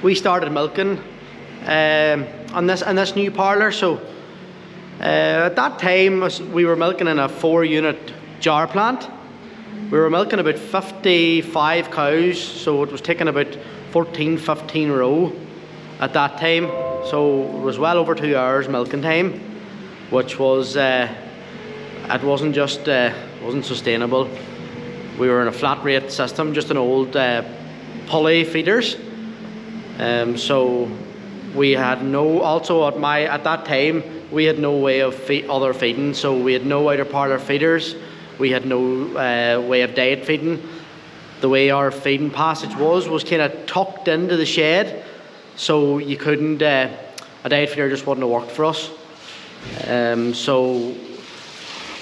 we started milking on this new parlour. So at that time we were milking in a 4-unit jar plant. We were milking about 55 cows, so it was taking about 14-15 row at that time. So it was well over 2 hours milking time, which was it wasn't sustainable. We were in a flat rate system, just an old pulley feeders. So we had no, also at that time we had no way of other feeding, so we had no outer parlour feeders. We had no way of diet feeding. The way our feeding passage was kind of tucked into the shed, so you couldn't, a diet feeder just wouldn't have worked for us. So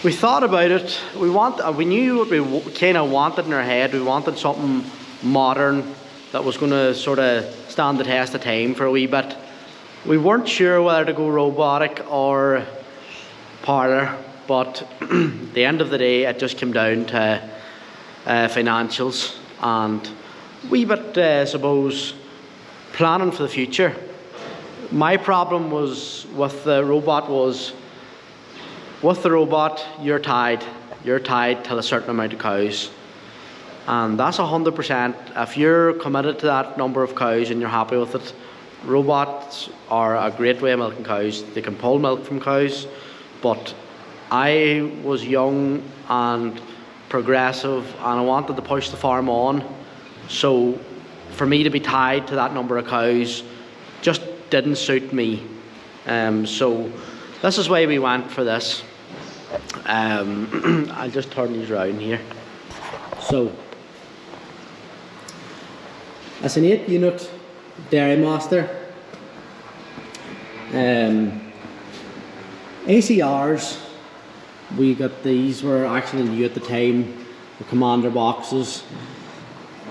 we thought about it. We knew what we kind of wanted in our head. We wanted something modern that was going to sort of stand the test of time for a wee bit. We weren't sure whether to go robotic or parlour, but at the end of the day it just came down to financials and a wee bit, I suppose, planning for the future. My problem was with the robot you're tied till a certain amount of cows, and that's 100%. If you're committed to that number of cows and you're happy with it, robots are a great way of milking cows. They can pull milk from cows, but I was young and progressive and I wanted to push the farm on, so for me to be tied to that number of cows just didn't suit me. So this is why we went for this. I'll just turn these around here. So it's an 8-unit Dairy Master. ACRs, we got these, were actually new at the time, the Commander boxes.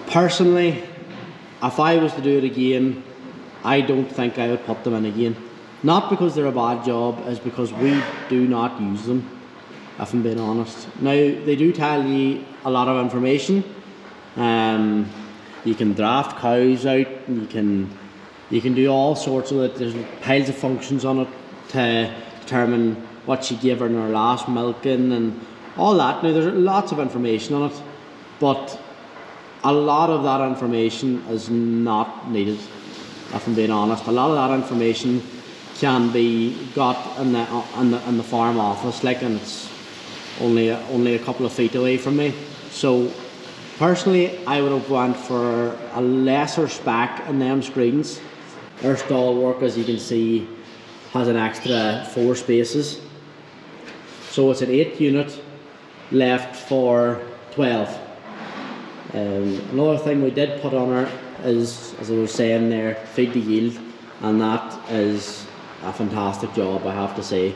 Personally, if I was to do it again, I don't think I would put them in again. Not because they're a bad job, it's because we do not use them, if I'm being honest. Now, they do tell you a lot of information. You can draft cows out, and you can do all sorts of it. There's piles of functions on it to determine what she gave her in her last milking and all that. Now, there's lots of information on it, but a lot of that information is not needed, if I'm being honest. A lot of that information can be got in the farm office, and it's only a couple of feet away from me. So personally, I would have went for a lesser spec in them screens. Our stall work, as you can see, has an extra 4 spaces. So it's an 8-unit left for 12. Another thing we did put on her is, as I was saying there, feed the yield, and that is a fantastic job, I have to say.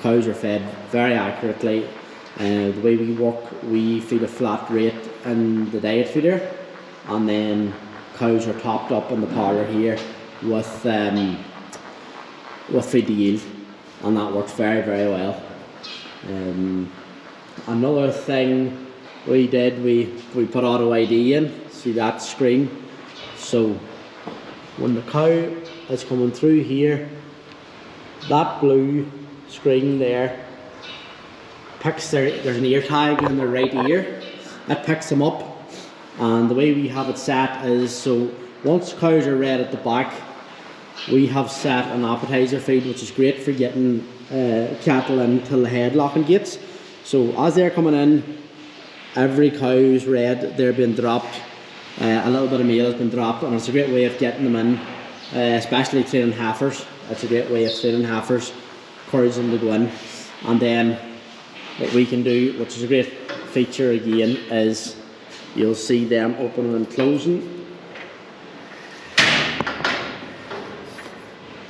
Cows are fed very accurately. The way we work, we feed a flat rate in the diet feeder, and then cows are topped up in the parlour here with feed the yield, and that works very, very well. Another thing we did, we put auto ID in. See that screen? So when the cow is coming through here, that blue screen there picks there's an ear tag in their right ear. It picks them up, and the way we have it set is, so once cows are red at the back, we have set an appetizer feed, which is great for getting cattle into the head locking gates. So as they're coming in, every cow's red, they're being dropped. A little bit of meal has been dropped, and it's a great way of getting them in, especially training heifers. It's a great way of training heifers, encourage them to go in. And then what we can do, which is a great feature again, is you'll see them opening and closing.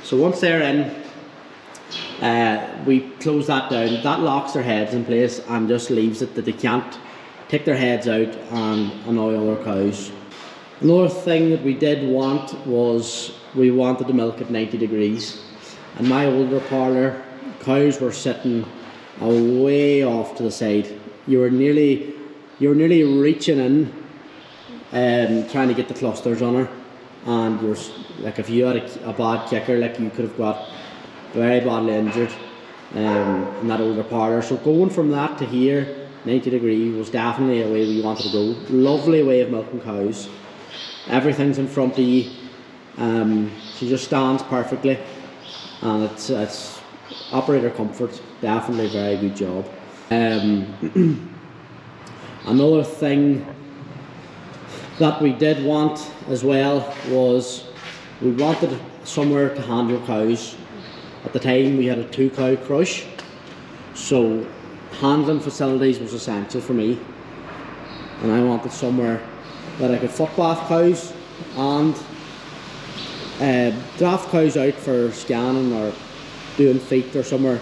So once they're in, we close that down. That locks their heads in place and just leaves it that they can't take their heads out and annoy other cows. Another thing that we did want was, we wanted to milk at 90 degrees. In my older parlour, cows were sitting way off to the side. You were nearly reaching in and trying to get the clusters on her, and you're like, if you had a bad kicker, like, you could have got very badly injured in that older parlour. So going from that to here, 90 degree, was definitely a way we wanted to go. Lovely way of milking cows. Everything's in front of you. She just stands perfectly, and it's operator comfort. Definitely a very good job. Another thing that we did want as well was we wanted somewhere to handle cows. At the time we had a 2-cow crush, so handling facilities was essential for me, and I wanted somewhere that I could foot bath cows and draft cows out for scanning or doing feet, or somewhere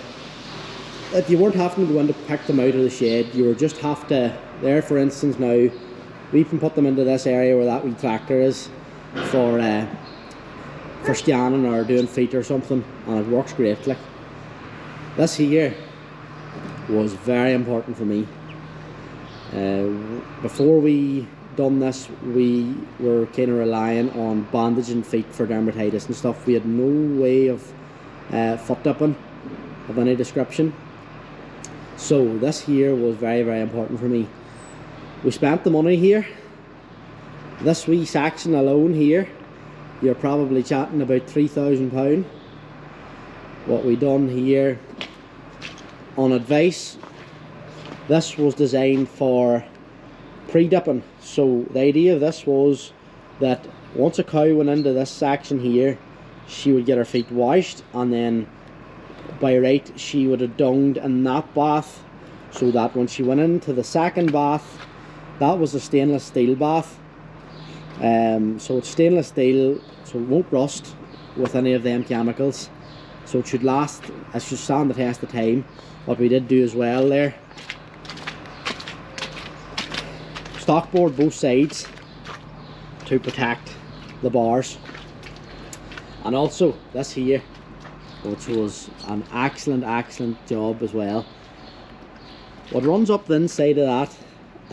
that you weren't having to go in to pick them out of the shed. You were just have to, there for instance now, we can put them into this area where that wee tractor is for scanning or doing feet or something, and it works great. Like, this here was very important for me. Before we done this, we were kind of relying on bandaging feet for dermatitis and stuff. We had no way of foot dipping of any description, so this here was very, very important for me. We spent the money here. This wee section alone here, you're probably chatting about £3,000. What we done here, on advice, this was designed for pre-dipping. So the idea of this was that once a cow went into this section here, she would get her feet washed, and then by right she would have dunged in that bath, so that when she went into the second bath, that was a stainless steel bath. So it's stainless steel, so it won't rust with any of them chemicals, so it should last, it should stand the test of time. What we did do as well there, stock board both sides to protect the bars, and also this here, which was an excellent job as well. What runs up the inside of that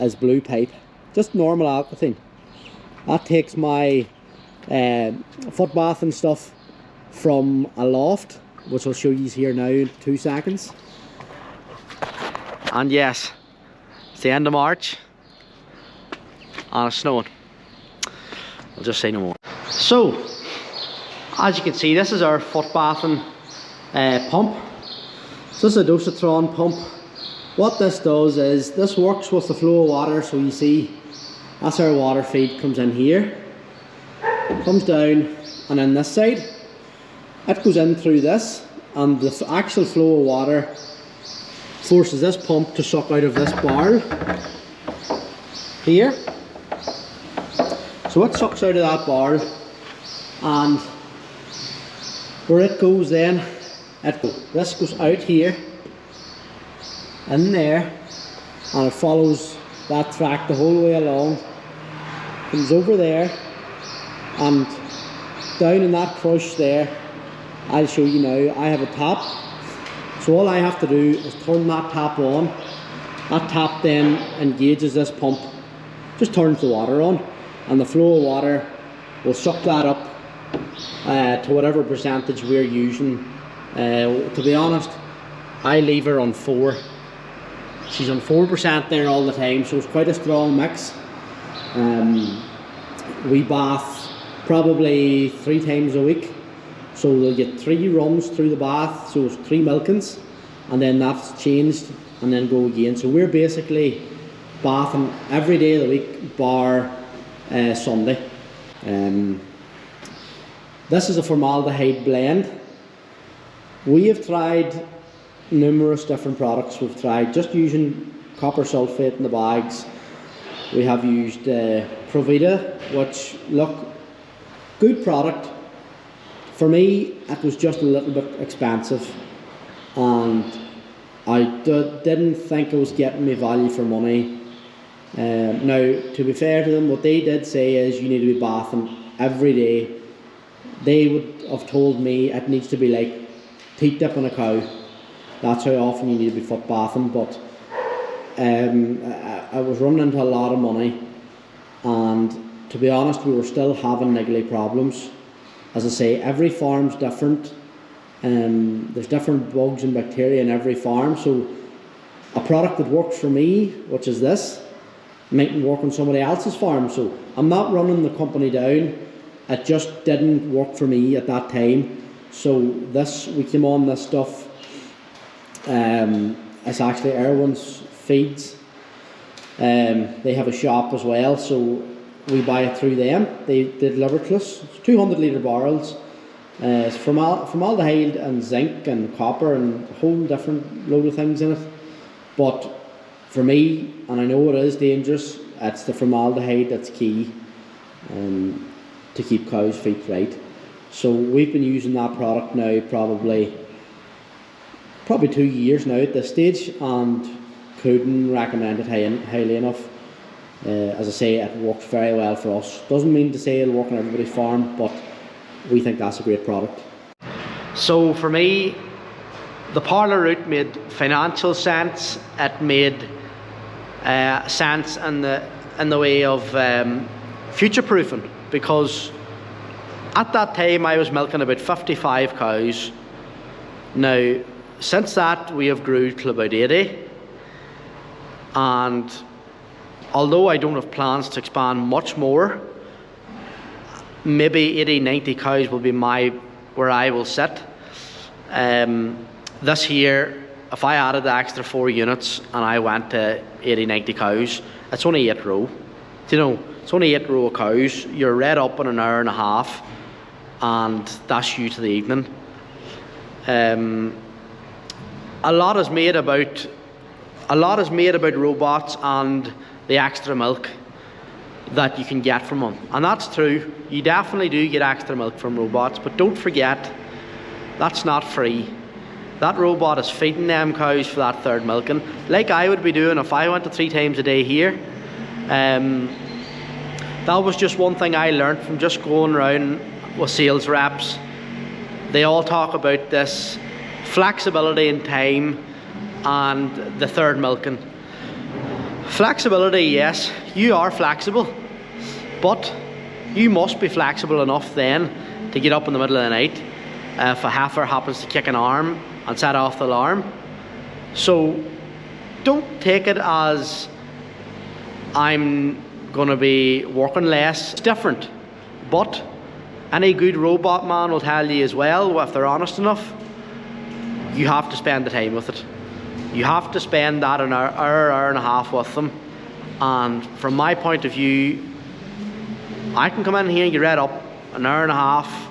is blue pipe, just normal alkathene. That takes my foot bath and stuff from a loft, which I'll show you here now in 2 seconds. And yes, it's the end of March and it's snowing. I'll just say no more. So, as you can see, this is our foot bathing pump. So this is a dosatron pump. What this does is, this works with the flow of water. So you see, that's our water feed, comes in here, comes down, and then this side, it goes in through this, and the actual flow of water forces this pump to suck out of this barrel here. So it sucks out of that barrel, and where it goes then, this goes out here, in there, and it follows that track the whole way along, comes over there, and down in that crush there, I'll show you now, I have a tap. So all I have to do is turn that tap on. That tap then engages this pump, just turns the water on, and the flow of water will suck that up to whatever percentage we're using. To be honest, I leave her on 4. She's on 4% there all the time, so it's quite a strong mix. We bath probably 3 times a week, so they'll get 3 runs through the bath, so it's 3 milkings, and then that's changed and then go again. So we're basically bathing every day of the week bar Sunday. This is a formaldehyde blend. We have tried numerous different products. We've tried just using copper sulfate in the bags. We have used Provida, which look, good product. For me, it was just a little bit expensive, and I didn't think it was getting me value for money. Now, to be fair to them, what they did say is you need to be bathing every day. They would have told me it needs to be like teat dipping a cow. That's how often you need to be foot bathing, but I was running into a lot of money, and to be honest, we were still having niggly problems. As I say, every farm's different. There's different bugs and bacteria in every farm. So a product that works for me, which is this, mightn't work on somebody else's farm. So I'm not running the company down. It just didn't work for me at that time. So we came on this stuff. It's actually Erwin's Feeds. They have a shop as well, so we buy it through them. They deliver to us. It's 200 litre barrels. It's formaldehyde and zinc and copper and a whole different load of things in it. But for me, and I know it is dangerous, it's the formaldehyde that's key to keep cows' feet right. So we've been using that product now probably 2 years now at this stage, and couldn't recommend it highly enough. As I say, it works very well for us. Doesn't mean to say it'll work on everybody's farm, but we think that's a great product. So for me, the Parlour route made financial sense. It made sense in the way of future proofing, because at that time I was milking about 55 cows. Now since that we have grew to about 80, and although I don't have plans to expand much more, maybe 80-90 cows will be where I will sit. This year, if I added the extra 4 units and I went to 80-90 cows, it's only 8 row. You know, it's only 8 row of cows. You're read up in an hour and a half, and that's you to the evening. A lot is made about robots and the extra milk that you can get from them, and that's true. You definitely do get extra milk from robots, but don't forget, that's not free. That robot is feeding them cows for that third milking, like I would be doing if I went to 3 times a day here. That was just one thing I learned from just going around with sales reps. They all talk about this flexibility in time and the third milking. Flexibility, yes, you are flexible, but you must be flexible enough then to get up in the middle of the night if a heifer happens to kick an arm and set off the alarm. So don't take it as I'm going to be working less. It's different, but any good robot man will tell you as well, if they're honest enough, you have to spend the time with it. You have to spend that an hour and a half with them. And from my point of view, I can come in here and get read up an hour and a half,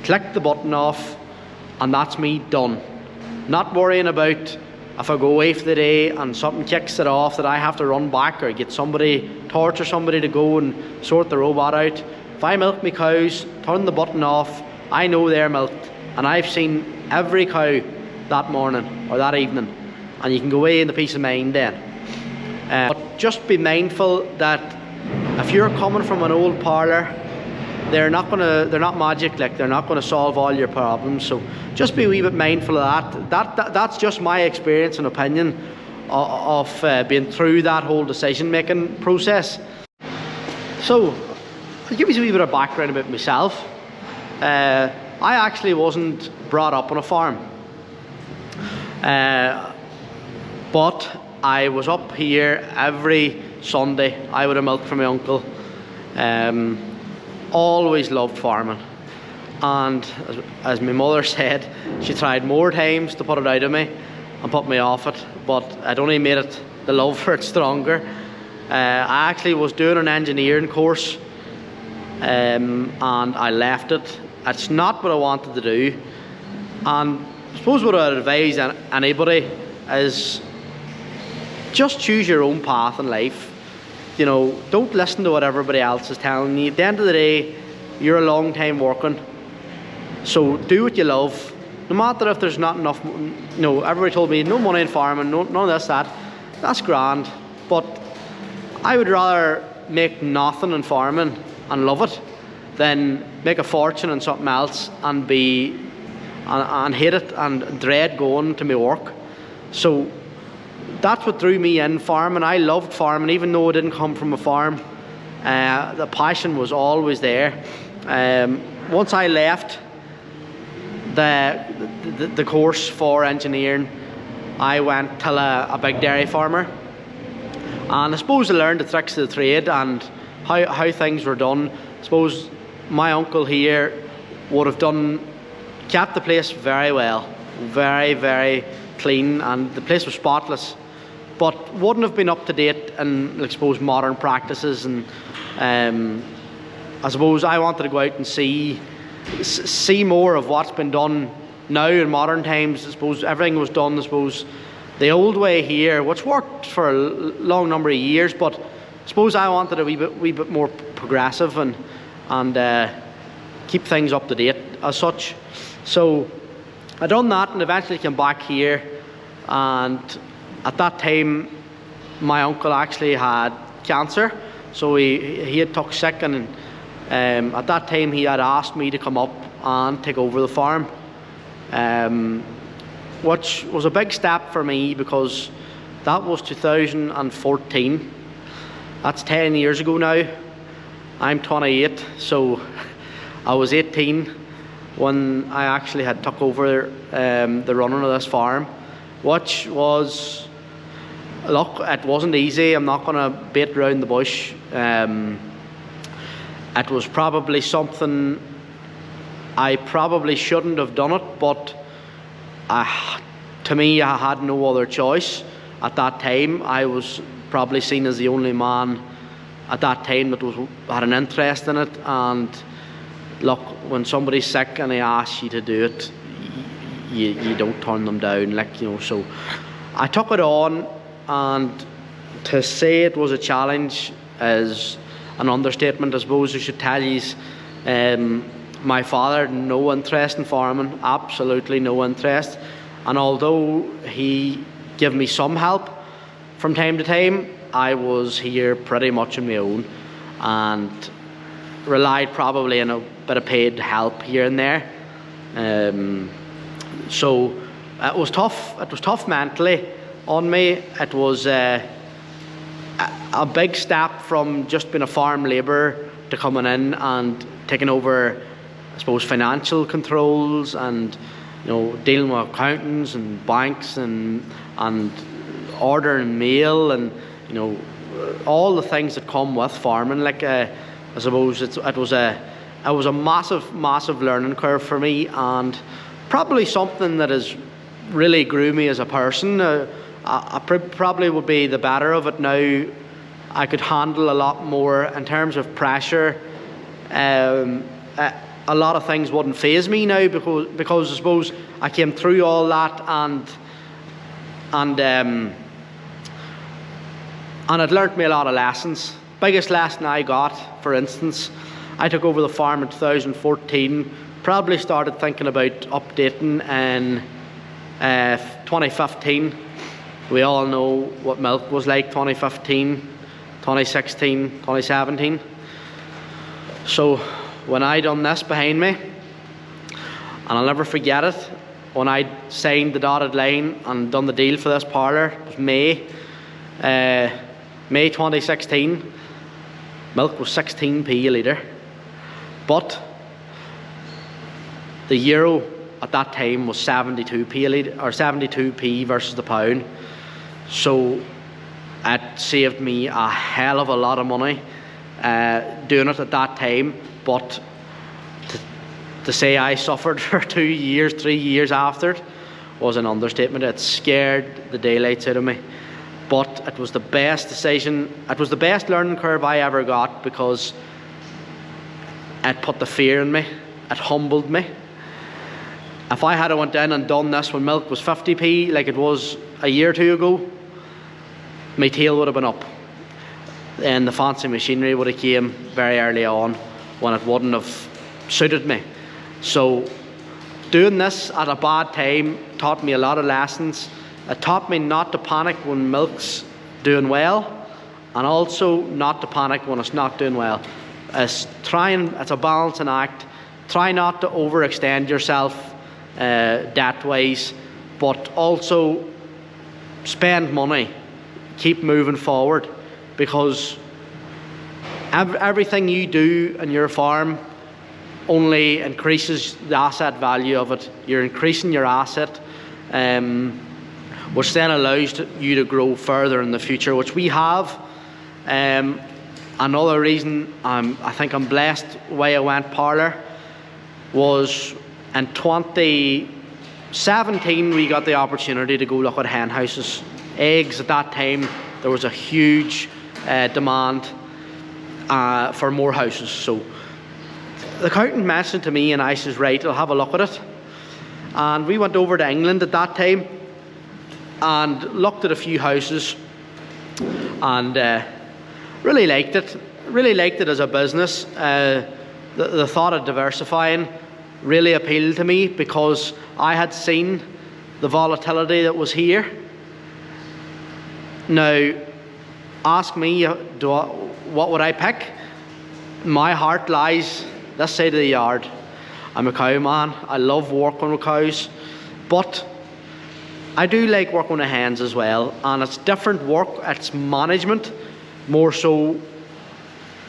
click the button off, and that's me done. Not worrying about if I go away for the day and something kicks it off that I have to run back or get torture somebody to go and sort the robot out. If I milk my cows, turn the button off, I know they're milked, and I've seen every cow that morning or that evening, and you can go away in the peace of mind then. But just be mindful that if you're coming from an old parlour, they're not magic, like they're not going to solve all your problems. So just be a wee bit mindful of that. That's just my experience and opinion of being through that whole decision making process. So I'll give you a wee bit of background about myself. I actually wasn't brought up on a farm, but I was up here every Sunday. I would have milk from my uncle. Always loved farming, and as my mother said, she tried more times to put it out of me and put me off it, but it only made the love for it stronger. I actually was doing an engineering course, and I left it. It's not what I wanted to do, and I suppose what I'd advise anybody is just choose your own path in life. You know, don't listen to what everybody else is telling you. At the end of the day, you're a long time working, so do what you love. No matter if there's not enough, you know, everybody told me no money in farming, none of this, that's grand, but I would rather make nothing in farming and love it than make a fortune in something else and hate it and dread going to my work. So that's what drew me in farming. I loved farming, even though I didn't come from a farm. The passion was always there. Once I left the course for engineering, I went to a big dairy farmer, and I suppose I learned the tricks of the trade and how things were done. I suppose my uncle here would have kept the place very well, very, very clean, and the place was spotless, but wouldn't have been up to date in, I suppose, modern practices. And I suppose I wanted to go out and see more of what's been done now in modern times. I suppose everything was done, I suppose, the old way here, which worked for a long number of years, but I suppose I wanted a wee bit more progressive and keep things up to date as such. So I done that and eventually came back here, and at that time my uncle actually had cancer, so he had took sick, and at that time he had asked me to come up and take over the farm, which was a big step for me because that was 2014. That's 10 years ago now. I'm 28, so I was 18 when I actually had took over the running of this farm, which was, look, it wasn't easy. I'm not going to beat around the bush. It was probably something I probably shouldn't have done it, but to me, I had no other choice. At that time, I was probably seen as the only man at that time that had an interest in it. And look, when somebody's sick and they ask you to do it, you don't turn them down, like, you know. So I took it on, and to say it was a challenge is an understatement. I suppose I should tell you, my father had no interest in farming, absolutely no interest, and although he gave me some help from time to time, I was here pretty much on my own and relied probably on a bit of paid help here and there. So it was tough. It was tough mentally on me. It was a big step from just being a farm labourer to coming in and taking over, I suppose, financial controls and, you know, dealing with accountants and banks and ordering mail and, you know, all the things that come with farming. Like, I suppose it was a massive learning curve for me, and probably something that has really grew me as a person. I probably would be the better of it now. I could handle a lot more in terms of pressure. A lot of things wouldn't faze me now because I suppose I came through all that, and it learnt me a lot of lessons. Biggest lesson I got, for instance, I took over the farm in 2014, probably started thinking about updating in 2015. We all know what milk was like 2015, 2016, 2017. So when I done this behind me, and I'll never forget it, when I signed the dotted line and done the deal for this parlour, it was May 2016, milk was 16p a litre, but the euro at that time was 72p a litre, or 72p versus the pound. So it saved me a hell of a lot of money doing it at that time. But to say I suffered for 2 years, 3 years after it was an understatement. It scared the daylights out of me. But it was the best decision. It was the best learning curve I ever got, because it put the fear in me. It humbled me. If I had went in and done this when milk was 50p, like it was a year or two ago, my tail would have been up, and the fancy machinery would have came very early on when it wouldn't have suited me. So doing this at a bad time taught me a lot of lessons. It taught me not to panic when milk's doing well, and also not to panic when it's not doing well. It's a balancing act. Try not to overextend yourself debt-wise, but also spend money. Keep moving forward, because everything you do in your farm only increases the asset value of it. You're increasing your asset, which then allows you to grow further in the future, which we have. Another reason I think I'm blessed why I went Parlour was in 2017 we got the opportunity to go look at hen houses. Eggs at that time, there was a huge demand for more houses. So the accountant mentioned to me, and I says, right, I'll have a look at it. And we went over to England at that time and looked at a few houses, and really liked it as a business. The thought of diversifying really appealed to me because I had seen the volatility that was here. Now, ask me, what would I pick? My heart lies this side of the yard. I'm a cow man. I love working with cows, but I do like working with hens as well, and it's different work. It's management more so.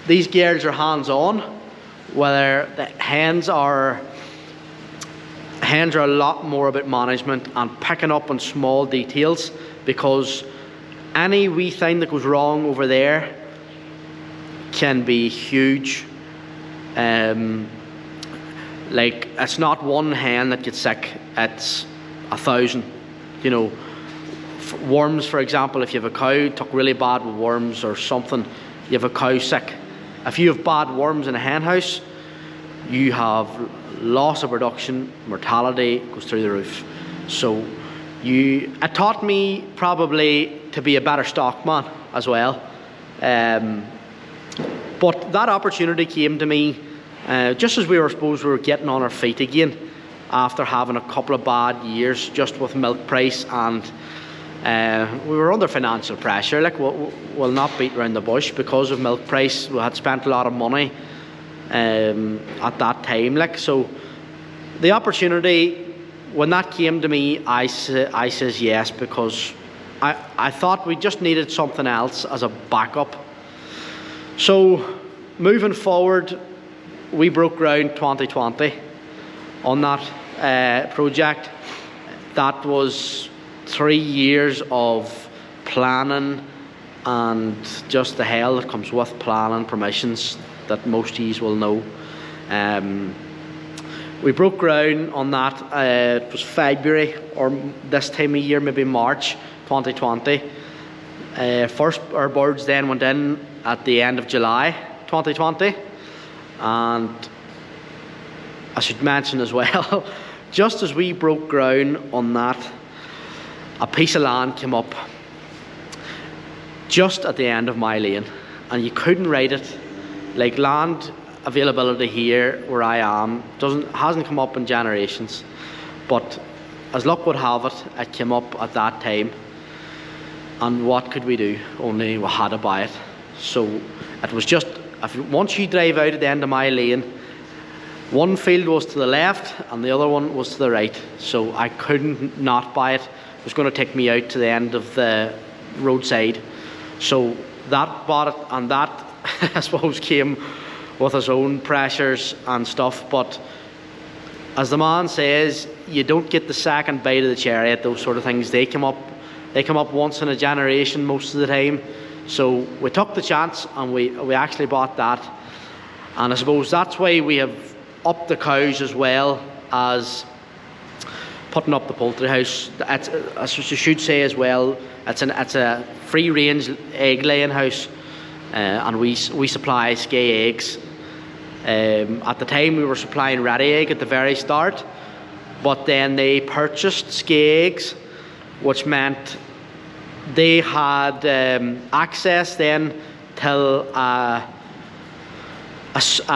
These girls are hands-on, whether the hens are a lot more about management and picking up on small details, because any wee thing that goes wrong over there can be huge. Like, it's not one hen that gets sick, it's 1,000. You know, worms, for example, if you have a cow took really bad with worms or something, you have a cow sick. If you have bad worms in a hen house, you have loss of production, mortality goes through the roof. So it taught me probably to be a better stockman as well. But that opportunity came to me just as we were getting on our feet again after having a couple of bad years just with milk price, and we were under financial pressure. Like, we'll not beat around the bush because of milk price. We had spent a lot of money at that time. Like, so the opportunity, when that came to me, I says yes, because I thought we just needed something else as a backup. So moving forward, we broke ground 2020 on that project. That was 3 years of planning and just the hell that comes with planning permissions that most of you will know. We broke ground on that. It was February or this time of year, maybe March 2020. First, our birds then went in at the end of July 2020, and I should mention as well, just as we broke ground on that, a piece of land came up just at the end of my lane, and you couldn't write it. Like, land availability here where I am hasn't come up in generations, but as luck would have it, it came up at that time. And what could we do? Only we had to buy it. So it was just, once you drive out at the end of my lane, one field was to the left and the other one was to the right. So I couldn't not buy it. It was going to take me out to the end of the roadside. So that bought it, and that I suppose came with its own pressures and stuff. But as the man says, you don't get the second bite of the cherry at those sort of things. They come up once in a generation most of the time. So we took the chance and we actually bought that. And I suppose that's why we have upped the cows as well as putting up the poultry house. As I should say as well, it's a free range egg laying house, and we supply skay eggs. At the time we were supplying ready egg at the very start, but then they purchased skay eggs, which meant they had access then till a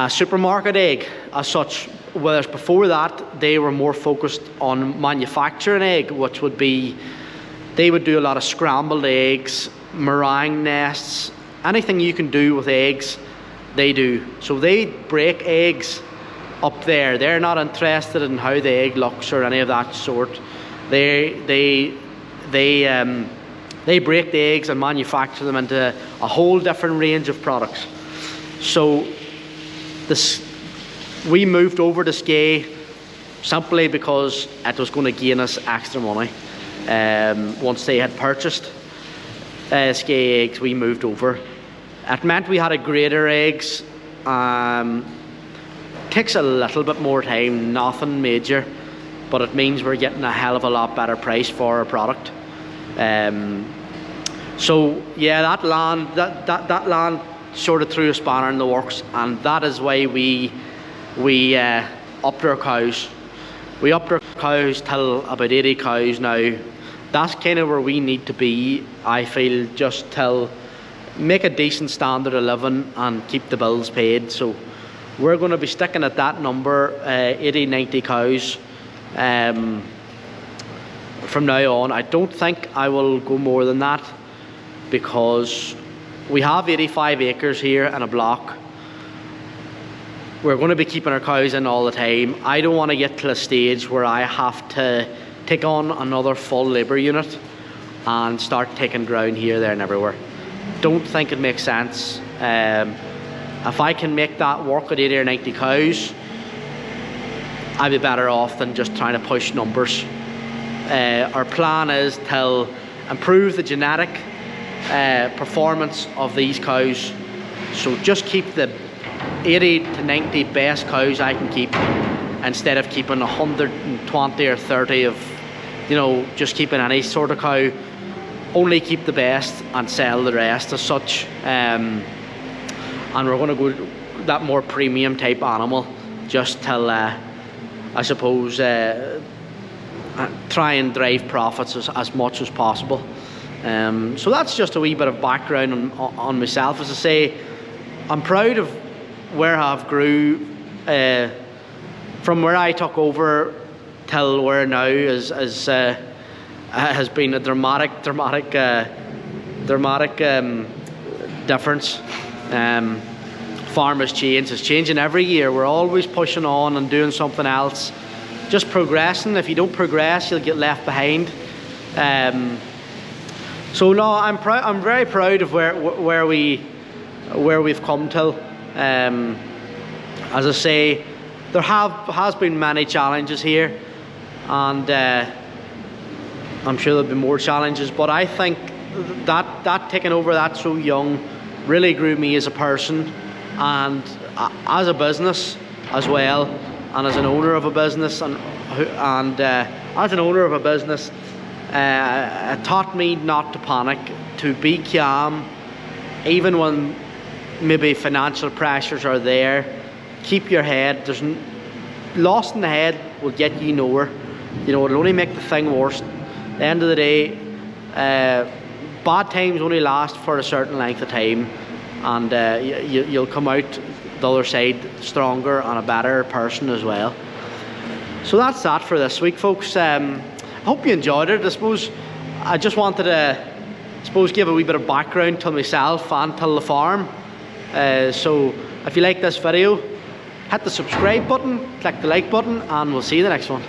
supermarket egg as such, whereas before that they were more focused on manufacturing egg, which would be, they would do a lot of scrambled eggs, meringue nests, anything you can do with eggs they do. So they break eggs up there. They're not interested in how the egg looks or any of that sort. They break the eggs and manufacture them into a whole different range of products. So we moved over to Skye simply because it was going to gain us extra money. Once they had purchased Skye eggs, we moved over. It meant we had to grade our eggs. Takes a little bit more time, nothing major, but it means we're getting a hell of a lot better price for our product. So yeah, that land sort of threw a spanner in the works, and that is why we upped our cows. We upped our cows till about 80 cows now. That's kind of where we need to be, I feel, just till make a decent standard of living and keep the bills paid. So we're going to be sticking at that number, 80, 90 cows from now on. I don't think I will go more than that, because we have 85 acres here and a block. We're going to be keeping our cows in all the time. I don't want to get to a stage where I have to take on another full labour unit and start taking ground here, there and everywhere. Don't think it makes sense. If I can make that work at 80 or 90 cows, I'd be better off than just trying to push numbers. Our plan is to improve the genetic performance of these cows. So just keep the 80 to 90 best cows I can keep, instead of keeping 120 or 30 of, you know, just keeping any sort of cow. Only keep the best and sell the rest as such. And we're going to go that more premium type animal, just till I suppose try and drive profits as much as possible. So that's just a wee bit of background on myself. As I say, I'm proud of where I've grew from where I took over till where now has been a dramatic difference. Farm has changed. It's changing every year. We're always pushing on and doing something else, just progressing. If you don't progress, you'll get left behind. So no, I'm very proud of where we've come till. As I say, there has been many challenges here, and I'm sure there'll be more challenges. But I think that taking over that so young really grew me as a person, and as a business as well, and as an owner of a business, and as an owner of a business, it taught me not to panic, to be calm, even when maybe financial pressures are there. Keep your head. Lost in the head will get you nowhere. You know, it'll only make the thing worse. At the end of the day, bad times only last for a certain length of time, and you'll come out the other side stronger and a better person as well. So that's that for this week, folks. I hope you enjoyed it. I suppose I just wanted to give a wee bit of background to myself and to the farm. So if you like this video, hit the subscribe button, click the like button, and we'll see you in the next one.